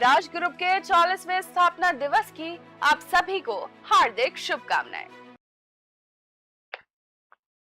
विराज group के 40वें स्थापना दिवस की आप सभी को हार्दिक शुभकामनाएं।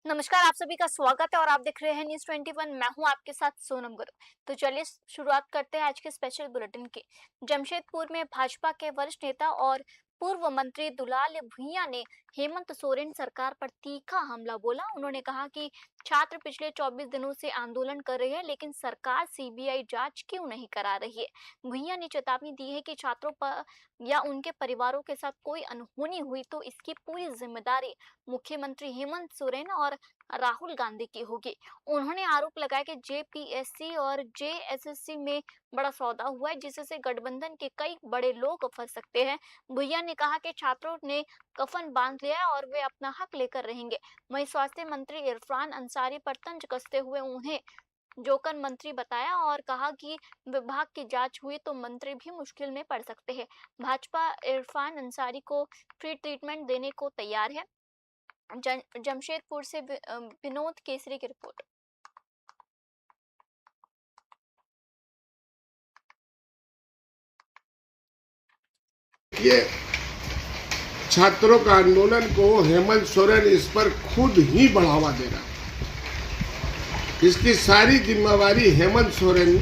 नमस्कार, आप सभी का स्वागत है और आप देख रहे हैं न्यूज़ 21। मैं हूं आपके साथ सोनम गुरु। तो चलिए शुरुआत करते हैं आज के स्पेशल बुलेटिन की। जमशेदपुर में भाजपा के वरिष्ठ नेता और पूर्व मंत्री दुलाल भुइयां ने हेमंत सोरेन सरकार पर तीखा हमला बोला। उन्होंने कहा कि छात्र पिछले 24 दिनों से आंदोलन कर रहे हैं, लेकिन सरकार सीबीआई जांच क्यों नहीं करा रही है। भुइयां ने चेतावनी दी है कि छात्रों पर या उनके परिवारों के साथ कोई अनहोनी हुई तो इसकी पूरी जिम्मेदारी मुख्यमंत्री हेमंत सोरेन और राहुल गांधी की होगी। उन्होंने आरोप लगाया कि जेपीएससी और जेएसएससी में बड़ा सौदा हुआ है, जिससे गठबंधन के कई बड़े लोग फंस सकते हैं। भुइयां ने कहा कि छात्रों ने कफन बांध लिया है और वे अपना हक लेकर रहेंगे। वहीं स्वास्थ्य मंत्री इरफान अंसारी पर तंज कसते हुए उन्हें जोकर मंत्री बताया और कहा कि विभाग की जांच हुई तो मंत्री भी मुश्किल में पड़ सकते हैं। भाजपा इरफान अंसारी को फ्री ट्रीटमेंट देने को तैयार है। जमशेदपुर से विनोद केसरी की रिपोर्ट। ये छात्रों का आंदोलन को हेमंत सोरेन इस पर खुद ही बढ़ावा दे रहा है। इसकी सारी जिम्मेवारी हेमंत सोरेन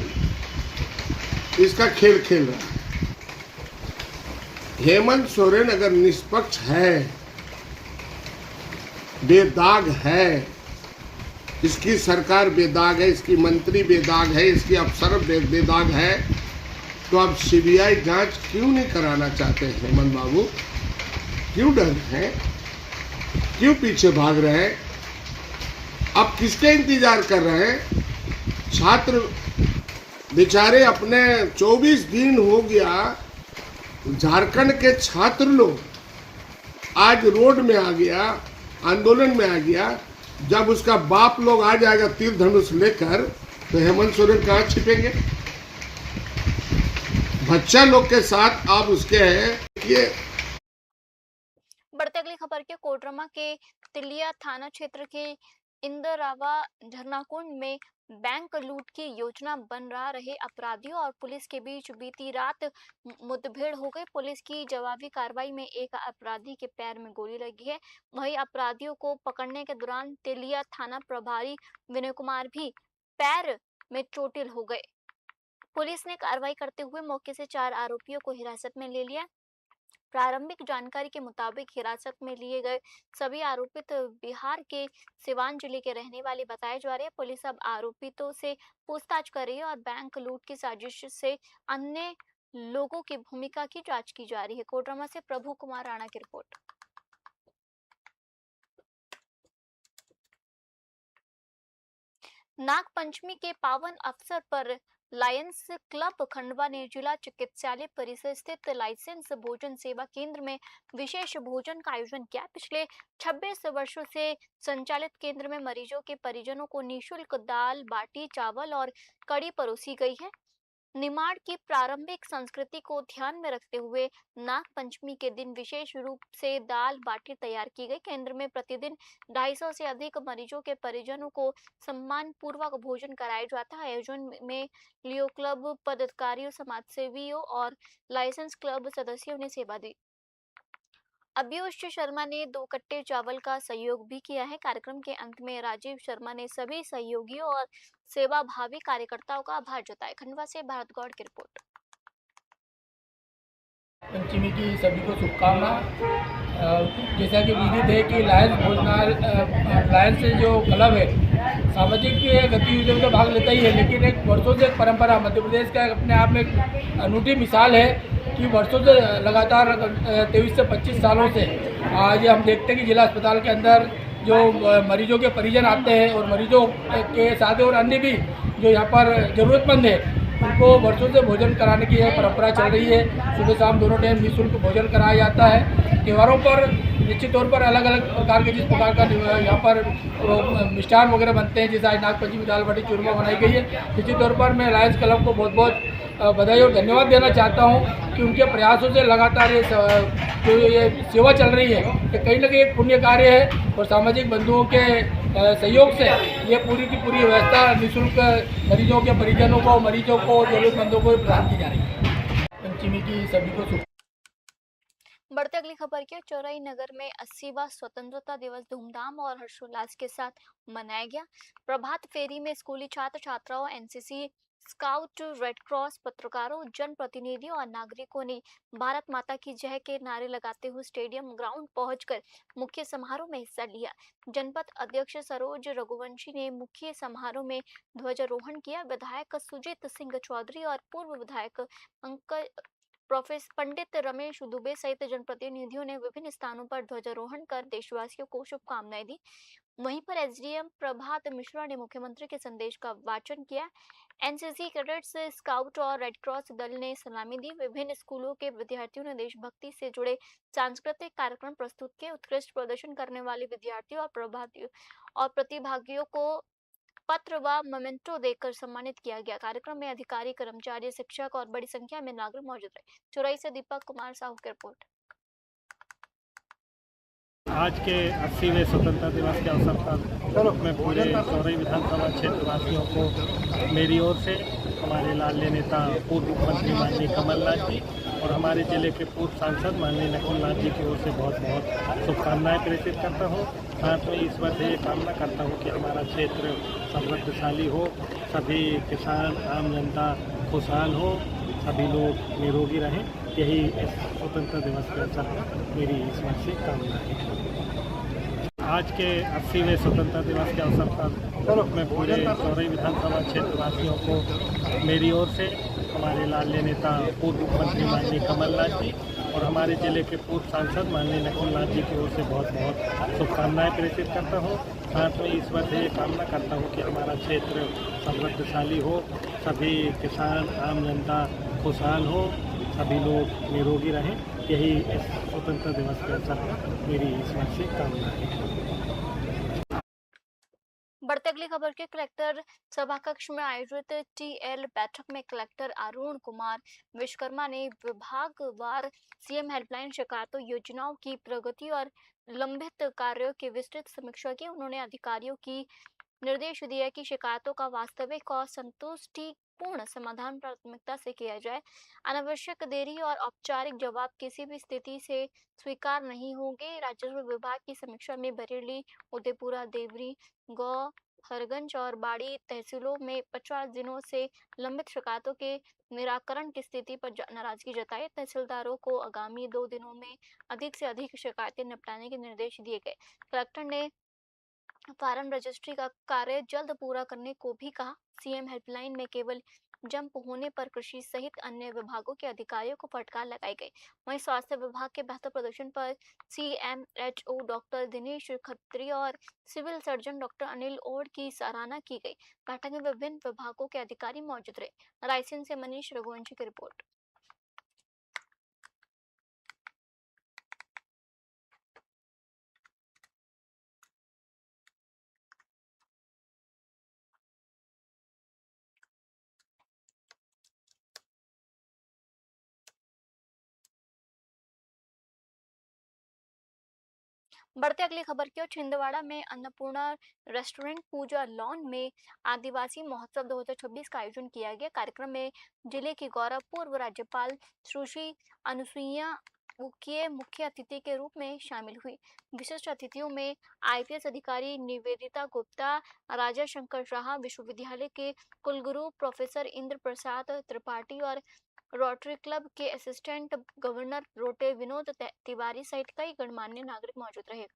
इसका खेल खेल रहा है। हेमंत सोरेन अगर निष्पक्ष है, बेदाग है, इसकी सरकार बेदाग है, इसकी मंत्री बेदाग है, इसकी अफसर बेदाग है, तो अब सीबीआई जांच क्यों नहीं कराना चाहते हेमंत बाबू? क्यों डर हैं? क्यों पीछे भाग रहे हैं? अब किसके इंतजार कर रहे हैं? छात्र बेचारे अपने 24 दिन हो गया, झारखंड के छात्र लोग आज रोड में आ गया, आंदोलन में आ गया। जब उसका बाप लोग आ जाएगा तीर धनुष लेकर, तो हेमंत सोरेन कहाँ छिपेंगे? बच्चा लोग के साथ आप उसके हैं। ये बढ़ते अगली खबर के कोडरमा के तिलिया थाना क्षेत्र के इंदरावा झरनाकुंड में बैंक लूट की योजना बना रहे अपराधियों और पुलिस के बीच बीती रात मुठभेड़ हो गई। पुलिस की जवाबी कार्रवाई में एक अपराधी के पैर में गोली लगी है। वहीं अपराधियों को पकड़ने के दौरान तिलिया थाना प्रभारी विनय कुमार भी पैर में चोटिल हो गए। पुलिस ने कार्रवाई करते हुए मौके से 4 आरोपियों को हिरासत में ले लिया। प्रारंभिक जानकारी के मुताबिक हिरासत में लिए गए सभी आरोपित बिहार के सिवान जिले के रहने वाले बताए जा रहे हैं। पुलिस अब आरोपितों से पूछताछ कर रही है और बैंक लूट की साजिश से अन्य लोगों की भूमिका की जांच की जा रही है। कोडरमा से प्रभु कुमार राणा की रिपोर्ट। नाग पंचमी के पावन अवसर पर लायंस क्लब खंडवा ने जिला चिकित्सालय परिसर स्थित लाइसेंस भोजन सेवा केंद्र में विशेष भोजन का आयोजन किया। पिछले 26 वर्षों से संचालित केंद्र में मरीजों के परिजनों को निःशुल्क दाल बाटी चावल और कड़ी परोसी गई है। निमाड़ की प्रारंभिक संस्कृति को ध्यान में रखते हुए नाग पंचमी के दिन विशेष रूप से दाल बाटी तैयार की गई। केंद्र में प्रतिदिन 250 से अधिक मरीजों के परिजनों को सम्मान पूर्वक भोजन कराया जाता है। आयोजन में लियो क्लब पदाधिकारियों, समाजसेवियों और लाइसेंस क्लब सदस्यों ने सेवा दी। अभियुष शर्मा ने 2 कट्टे चावल का सहयोग भी किया है। कार्यक्रम के अंत में राजीव शर्मा ने सभी सहयोगियों और सेवाभावी कार्यकर्ताओं का आभार जताया। खंडवा से भारत गौड़ की रिपोर्ट। पंचमी की सभी को शुभकामना। जैसा कि विदित है कि लायंस जो क्लब है सामाजिक गतिविधियों में भाग लेता ही है, लेकिन एक वर्षों से परंपरा मध्य प्रदेश का अपने आप में एक अनूठी मिसाल है कि वर्षों से लगातार 23 से 25 सालों से आज हम देखते हैं कि जिला अस्पताल के अंदर जो मरीजों के परिजन आते हैं और मरीजों के साथ और अन्य भी जो यहाँ पर ज़रूरतमंद है उनको वर्षों से भोजन कराने की यह परंपरा चल रही है। सुबह शाम दोनों टाइम निःशुल्क भोजन कराया जाता है। त्योहारों पर निश्चित तौर पर अलग अलग प्रकार के जिस प्रकार का यहाँ पर मिष्ठान वगैरह बनते हैं, जैसे आज नाग पंचमी दाल बाटी चूरमा बनाई गई है। निश्चित तौर पर मैं लायंस क्लब को बहुत बहुत बधाई और धन्यवाद देना चाहता हूँ कि उनके प्रयासों से लगातार जो ये सेवा चल रही है ये कहीं ना कहीं एक पुण्य कार्य है और सामाजिक बंधुओं के सहयोग से ये पूरी की पूरी व्यवस्था निःशुल्क मरीजों के परिजनों को, मरीजों को, जरूरतमंदों को प्रदान की जा रही है। विजयदशमी की सभी को शुभ। बढ़ते अगली खबर की ओर। चौराई नगर में 80वां स्वतंत्रता दिवस धूमधाम और हर्षोल्लास के साथ मनाया गया। प्रभात फेरी में स्कूली छात्र छात्राओं, एनसीसी, स्काउट, रेड क्रॉस, पत्रकारों, जनप्रतिनिधियों और नागरिकों ने भारत माता की जय के नारे लगाते हुए स्टेडियम ग्राउंड पहुंचकर मुख्य समारोह में हिस्सा लिया। जनपद अध्यक्ष सरोज रघुवंशी ने मुख्य समारोह में ध्वजारोहण किया। विधायक सुजीत सिंह चौधरी और पूर्व विधायक अंकल प्रोफेसर पंडित रमेश दुबे सहित जनप्रतिनिधियों ने विभिन्न स्थानों पर ध्वजारोहण कर देशवासियों को शुभकामनाएं दी। वहीं पर एसडीएम प्रभात मिश्रा ने मुख्यमंत्री के संदेश का वाचन किया। एनसीसी कैडेट्स, स्काउट और रेड क्रॉस दल ने सलामी दी। विभिन्न स्कूलों के विद्यार्थियों ने देशभक्ति से जुड़े सांस्कृतिक कार्यक्रम प्रस्तुत किए। उत्कृष्ट प्रदर्शन करने वाले विद्यार्थियों और प्रतिभागियों को पत्र व मोमेंटो देकर सम्मानित किया गया। कार्यक्रम में अधिकारी, कर्मचारी, शिक्षक और बड़ी संख्या में नागरिक मौजूद रहे। चौराई से दीपक कुमार साहू की रिपोर्ट। आज के 80वें स्वतंत्रता दिवस के अवसर पर मैं पूरे चौराई विधानसभा क्षेत्र वासियों को मेरी ओर से हमारे लाडले नेता पूर्व मुख्यमंत्री माननीय कमलनाथ जी और हमारे जिले के पूर्व सांसद माननीय नकुलनाथ जी की ओर से बहुत बहुत शुभकामनाएं प्रेषित करता हूं। साथ में ईश्वर से ये कामना करता हूं कि हमारा क्षेत्र समृद्धशाली हो, सभी किसान, आम जनता खुशहाल हो, सभी लोग निरोगी रहें। यही इस स्वतंत्रता दिवस के अवसर पर मेरी ईश्वर से कामना है। आज के 80वें स्वतंत्रता दिवस के अवसर पर मैं पूरे चौराई विधानसभा क्षेत्र वासियों को मेरी ओर से हमारे लाडले नेता पूर्व मुख्यमंत्री माननीय कमलनाथ जी और हमारे जिले के पूर्व सांसद माननीय नकुलनाथ जी की ओर से बहुत बहुत शुभकामनाएं प्रेषित करता हूं। साथ में ईश्वर से ये कामना करता हूं कि हमारा क्षेत्र समृद्धशाली हो, सभी किसान, आम जनता खुशहाल हो, सभी लोग निरोगी रहें। यही इस स्वतंत्रता दिवस के अवसर पर मेरी ईश्वर से कामना है। बढ़ते अगली खबर के। कलेक्टर सभाकक्ष में आयोजित टीएल बैठक में कलेक्टर अरुण कुमार विश्वकर्मा ने विभागवार सीएम हेल्पलाइन शिकायतों, योजनाओं की प्रगति और लंबित कार्यों की विस्तृत समीक्षा की। उन्होंने अधिकारियों की निर्देश दिया कि शिकायतों का वास्तविक और संतुष्टिपूर्ण समाधान प्राथमिकता से किया जाए। अनावश्यक देरी और औपचारिक जवाब किसी भी स्थिति से स्वीकार नहीं होंगे। राजस्व विभाग की समीक्षा में बरेली, उदयपुरा, देवरी, गौ हरगंज और बाड़ी तहसीलों में 50 दिनों से लंबित शिकायतों के निराकरण की स्थिति पर नाराजगी जताई। तहसीलदारों को आगामी 2 दिनों में अधिक से अधिक शिकायतें निपटाने के निर्देश दिए गए। कलेक्टर ने फार्म रजिस्ट्री का कार्य जल्द पूरा करने को भी कहा। सीएम हेल्पलाइन में केवल जंप होने पर कृषि सहित अन्य विभागों के अधिकारियों को फटकार लगाई गई। वहीं स्वास्थ्य विभाग के बेहतर प्रदर्शन पर सीएमएचओ डॉक्टर दिनेश खत्री और civil surgeon doctor Anil Od की सराहना की गई। बैठक में विभिन्न विभागों के अधिकारी मौजूद रहे। रायसेन से मनीष रघुवंशी की रिपोर्ट। बढ़ते अगली खबर की ओर। छिंदवाड़ा में अन्नपूर्णा रेस्टोरेंट पूजा लॉन में आदिवासी महोत्सव 2026 का आयोजन किया गया। कार्यक्रम में जिले की गौरव पूर्व राज्यपाल सुश्री अनुसुईया उइके मुख्य अतिथि के रूप में शामिल हुई। विशिष्ट अतिथियों में आईपीएस अधिकारी निवेदिता गुप्ता, राजा शंकर शाह, विश्वविद्यालय के कुलगुरु प्रोफेसर इंद्र प्रसाद त्रिपाठी और रोटरी क्लब के असिस्टेंट गवर्नर रोटे विनोद तिवारी सहित कई गणमान्य नागरिक मौजूद रहे।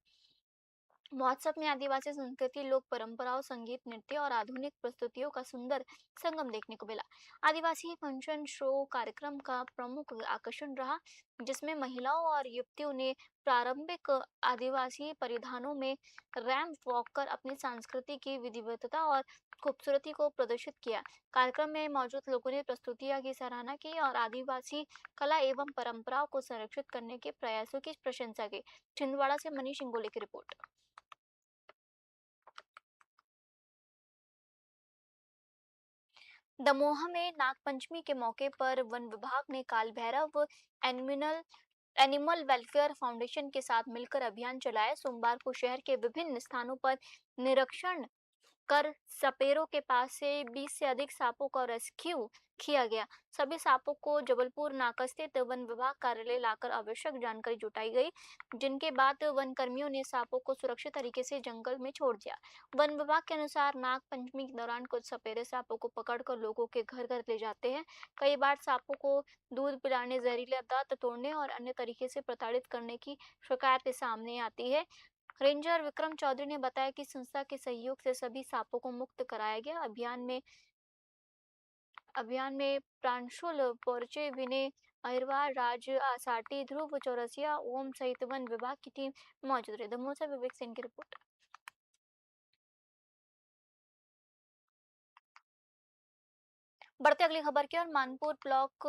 महोत्सव में आदिवासी संस्कृति, लोक परंपराओं, संगीत, नृत्य और आधुनिक प्रस्तुतियों का सुंदर संगम देखने को मिला। आदिवासी फंक्शन शो कार्यक्रम का प्रमुख आकर्षण रहा, जिसमें महिलाओं और युवतियों ने पारंपरिक आदिवासी परिधानों में रैंप वॉक कर अपनी संस्कृति की विविधता और खूबसूरती को प्रदर्शित किया। कार्यक्रम में मौजूद लोगों ने प्रस्तुतियां की सराहना की और आदिवासी कला एवं परंपराओं को संरक्षित करने के प्रयासों की प्रशंसा की। छिंदवाड़ा से मनीष इंगोले की रिपोर्ट। दमोह में नागपंचमी के मौके पर वन विभाग ने काल भैरव एनिमल वेलफेयर फाउंडेशन के साथ मिलकर अभियान चलाया। सोमवार को शहर के विभिन्न स्थानों पर निरीक्षण कर सपेरों के पास से 20 से अधिक सांपों का रेस्क्यू किया गया। सभी सांपों को जबलपुर नाका स्थित वन विभाग कार्यालय लाकर आवश्यक जानकारी जुटाई गई, जिनके बाद वन कर्मियों ने सांपों को सुरक्षित तरीके से जंगल में छोड़ दिया। वन विभाग के अनुसार नाग पंचमी के दौरान कुछ सपेरे सांपों को पकड़कर लोगों के घर घर ले जाते हैं। कई बार सांपों को दूध पिलाने, जहरीले दांत तोड़ने और अन्य तरीके से प्रताड़ित करने की शिकायतें सामने आती है। रेंजर विक्रम चौधरी ने बताया कि संस्था के सहयोग से सभी सांपों को मुक्त कराया गया। अभियान में प्रांशुल पोर्चे, विनय अहिरवार, राज आसाटी, ध्रुव चौरसिया, ओम सहित वन विभाग की टीम मौजूद रही। दमोह से विवेक सिंह की रिपोर्ट। बढ़ते अगली खबर की ओर। मानपुर ब्लॉक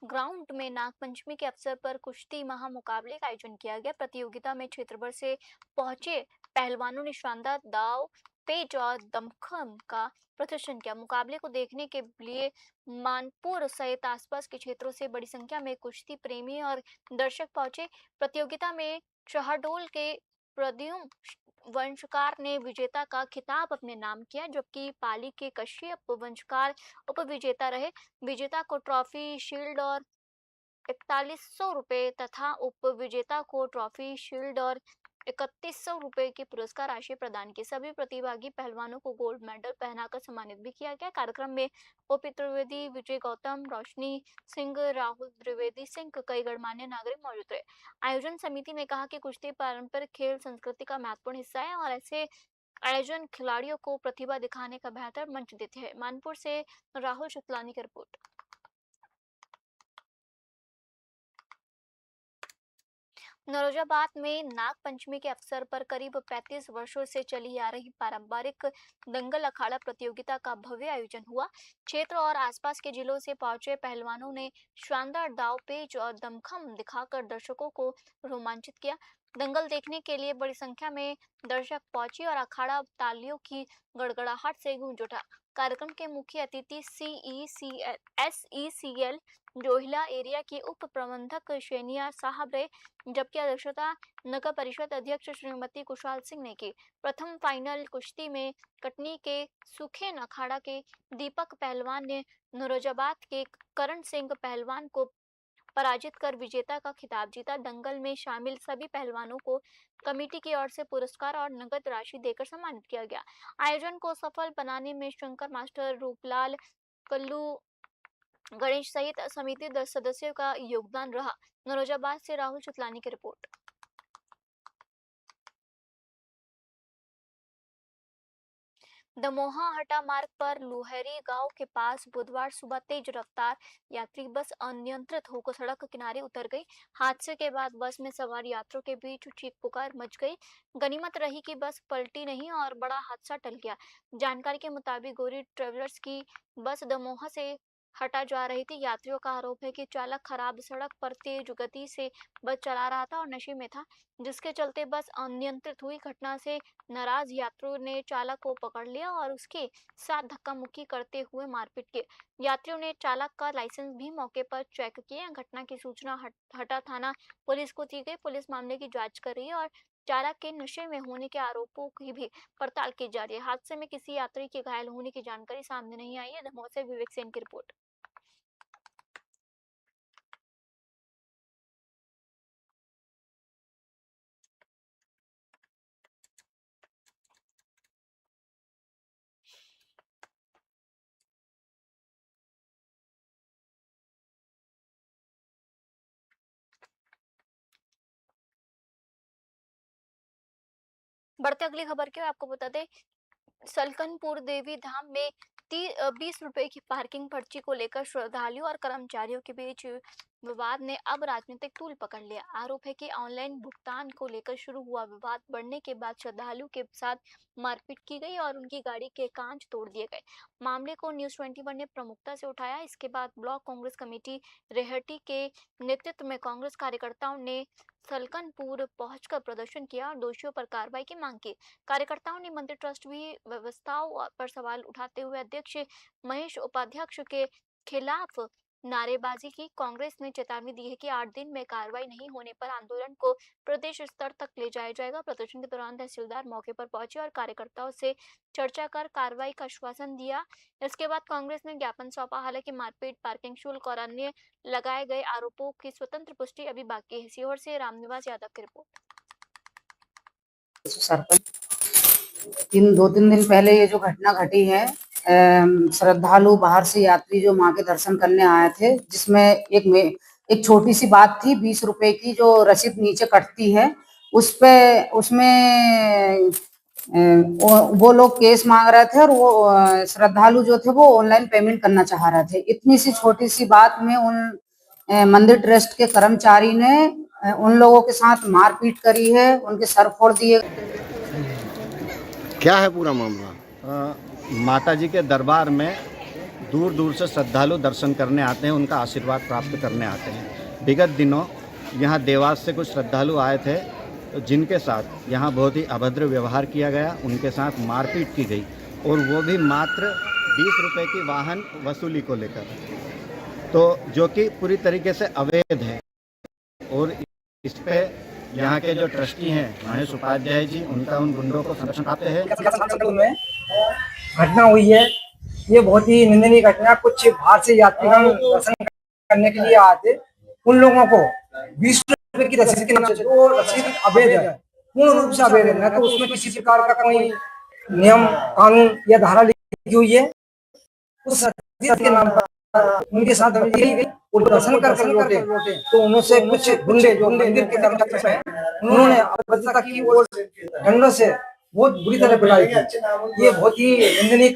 ग्राउंड में नागपंचमी के अवसर पर कुश्ती महामुकाबले का आयोजन किया गया। प्रतियोगिता में क्षेत्र भर से पहुंचे पहलवानों ने शानदार दाव पेच और दमखम का प्रदर्शन किया। मुकाबले को देखने के लिए मानपुर सहित आसपास के क्षेत्रों से बड़ी संख्या में कुश्ती प्रेमी और दर्शक पहुंचे। प्रतियोगिता में शहडोल के प्रद्युम्न वंशकार ने विजेता का खिताब अपने नाम किया, जबकि पाली के कश्यप वंशकार उपविजेता रहे। विजेता को ट्रॉफी, शील्ड और 4100 रुपये तथा उपविजेता को ट्रॉफी, शील्ड और 3100 रुपये की पुरस्कार राशि प्रदान की। सभी प्रतिभागी पहलवानों को गोल्ड मेडल पहनाकर सम्मानित भी किया गया। कार्यक्रम में ओपी त्रिवेदी, विजय गौतम, रोशनी सिंह, राहुल द्विवेदी सिंह, कई गणमान्य नागरिक मौजूद रहे। आयोजन समिति ने कहा कि कुश्ती पारंपरिक खेल संस्कृति का महत्वपूर्ण हिस्सा है और ऐसे आयोजन खिलाड़ियों को प्रतिभा दिखाने का बेहतर मंच देते हैं। मानपुर से राहुल शुक्लानी की रिपोर्ट। नौरोजाबाद में नाग पंचमी के अवसर पर करीब 35 वर्षों से चली आ रही पारंपरिक दंगल अखाड़ा प्रतियोगिता का भव्य आयोजन हुआ। क्षेत्र और आसपास के जिलों से पहुंचे पहलवानों ने शानदार दाव पेच और दमखम दिखाकर दर्शकों को रोमांचित किया। दंगल देखने के लिए बड़ी संख्या में दर्शक पहुंचे और अखाड़ा तालियों की गड़गड़ाहट से गूंज उठा। कार्यक्रम के मुख्य अतिथि SECL जोहिला एरिया के उप प्रबंधक शेनिया साहब रहे, जबकि अध्यक्षता नगर परिषद अध्यक्ष श्रीमती कुशाल सिंह ने की। प्रथम फाइनल कुश्ती में कटनी के सुखेन अखाड़ा के दीपक पहलवान ने नौरोजाबाद के करण सिंह पहलवान को पराजित कर विजेता का खिताब जीता। दंगल में शामिल सभी पहलवानों को कमेटी की ओर से पुरस्कार और नगद राशि देकर सम्मानित किया गया। आयोजन को सफल बनाने में शंकर मास्टर, रूपलाल, कल्लू, गणेश सहित समिति सदस्यों का योगदान रहा। नौरोजाबाद से राहुल शुक्लानी की रिपोर्ट। दमोहा हटा मार्ग पर लुहरी गांव के पास बुधवार सुबह तेज रफ्तार यात्री बस अनियंत्रित होकर सड़क किनारे उतर गई। हादसे के बाद बस में सवार यात्रियों के बीच चीख पुकार मच गई। गनीमत रही कि बस पलटी नहीं और बड़ा हादसा टल गया। जानकारी के मुताबिक गौरी ट्रेवलर्स की बस दमोहा से हटा जा रही थी। यात्रियों का आरोप है कि चालक खराब सड़क पर तेज गति से बस चला रहा था और नशे में था, जिसके चलते बस अनियंत्रित हुई। घटना से नाराज यात्रियों ने चालक को पकड़ लिया और उसके साथ धक्का मुक्की करते हुए मारपीट की। यात्रियों ने चालक का लाइसेंस भी मौके पर चेक किया। घटना की सूचना हटा थाना पुलिस को दी गई। पुलिस मामले की जांच कर रही है और चालक के नशे में होने के आरोपों की भी पड़ताल की जा रही है। हादसे में किसी यात्री के घायल होने की जानकारी सामने नहीं आई है। दमोह से विवेक सेन की रिपोर्ट। बढ़ते अगली खबर की ओर। आपको बता दें, सलकनपुर देवी धाम में 20 रुपए की पार्किंग पर्ची को लेकर श्रद्धालुओं और कर्मचारियों के बीच विवाद ने अब राजनीतिक तूल पकड़ लिया। आरोप है कि ऑनलाइन भुगतान को लेकर शुरू हुआ विवाद बढ़ने के बाद श्रद्धालु के साथ मारपीट की गई और उनकी गाड़ी के कांच तोड़ दिए गए। मामले को न्यूज़ 21 ने प्रमुखता से उठाया। इसके बाद ब्लॉक कांग्रेस कमेटी रेहटी के नेतृत्व में कांग्रेस कार्यकर्ताओं ने सलकनपुर पहुंचकर प्रदर्शन किया और दोषियों पर कार्रवाई की मांग की। कार्यकर्ताओं ने मंदिर ट्रस्ट भी व्यवस्थाओं पर सवाल उठाते हुए अध्यक्ष महेश उपाध्यक्ष के खिलाफ नारेबाजी की। कांग्रेस ने चेतावनी दी है कि 8 दिन में कार्रवाई नहीं होने पर आंदोलन को प्रदेश स्तर तक ले जाया जाएगा। प्रदर्शन के दौरान तहसीलदार मौके पर पहुंचे और कार्यकर्ताओं से चर्चा कर कार्रवाई का आश्वासन दिया। इसके बाद कांग्रेस ने ज्ञापन सौंपा। हालांकि मारपीट, पार्किंग शुल्क और अन्य लगाए गए आरोपों की स्वतंत्र पुष्टि अभी बाकी है। सीहोर से रामनिवास यादव की रिपोर्ट। दो तीन दिन पहले ये जो घटना घटी है, श्रद्धालु बाहर से यात्री जो माँ के दर्शन करने आए थे, जिसमें एक छोटी सी बात थी, 20 रुपए की जो रसीद नीचे कटती है, उसमें वो लोग केस मांग रहे थे और वो श्रद्धालु जो थे वो ऑनलाइन पेमेंट करना चाह रहे थे। इतनी सी छोटी सी बात में उन मंदिर ट्रस्ट के कर्मचारी ने उन लोगों के साथ मारपीट करी है, उनके सर फोड़ दिए। क्या है पूरा मामला? माता जी के दरबार में दूर दूर से श्रद्धालु दर्शन करने आते हैं, उनका आशीर्वाद प्राप्त करने आते हैं। विगत दिनों यहाँ देवास से कुछ श्रद्धालु आए थे, जिनके साथ यहाँ बहुत ही अभद्र व्यवहार किया गया, उनके साथ मारपीट की गई, और वो भी मात्र 20 रुपए की वाहन वसूली को लेकर, तो जो कि पूरी तरीके से अवैध है। और इस पे यहाँ के जो ट्रस्टी हैं महेश उपाध्याय जी, उनका उन गुंडों को संरक्षण प्राप्त है। में घटना हुई है, ये बहुत ही निंदनीय घटना। कुछ बाहर से यात्रीगण दर्शन करने के लिए आए थे, उन लोगों को 20 रुपए की रसीद के नाम से, वो रसीद अवैध है, पूर्ण रूप से अवैध है। न तो उसमें किसी प्रकार का कोई नियम, कानून या धारा लिखी हुई है। उस रसीद के नाम पर उनके साथ धमकी गई और दर्शन कर लौटे, तो उनसे कुछ गुंडे जो मंदिर के कर्मचारी हैं, उन्होंने अभद्रता की और डंडों से बहुत बुरी तरह पिटाई की। ये बहुत ही निंदनीय